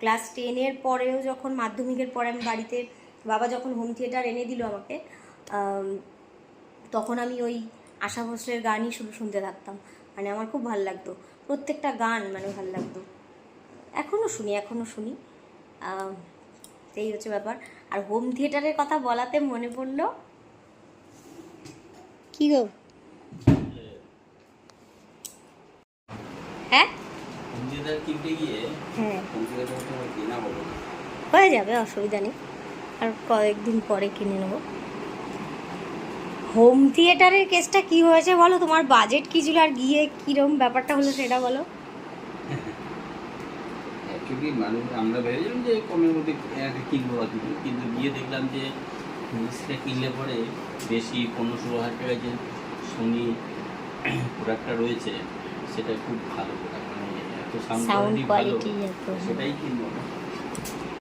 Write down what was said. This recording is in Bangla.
ক্লাস 10-এর পরেও যখন মাধ্যমিকের পরে আমি বাড়িতে বাবা যখন হোম থিয়েটার এনে দিল আমাকে, তখন আমি ওই আশা ভোসলের গানই শুধু শুনতে থাকতাম। মানে আমার খুব ভালো লাগতো, প্রত্যেকটা গান মানে ভালো লাগতো। এখনও শুনি। সেই হচ্ছে ব্যাপার। আর হোম থিয়েটারের কথা বলাতে মনে পড়লো, কি গো? হ্যাঁ হ্যাঁ, হয়ে যাবে, অসুবিধা নেই, আর কয়েকদিন পরে কিনে নেবো। হোম থিয়েটারের কেসটা কি হয়েছে বলো? তোমার বাজেট কি ছিল আর গিয়ে কিরম ব্যাপারটা হলো সেটা বলো। আমরা ভেবেছিলাম যে কমের মধ্যে কিনবো, কিন্তু গিয়ে দেখলাম যে জিনিসটা কিনলে পরে বেশি 15-16 হাজার টাকায় যে সোনি প্রোডাক্টটা রয়েছে সেটা খুব ভালো প্রোডাক্ট, মানে এত সাউন্ড কোয়ালিটি ভালো, সেটাই কিনবো।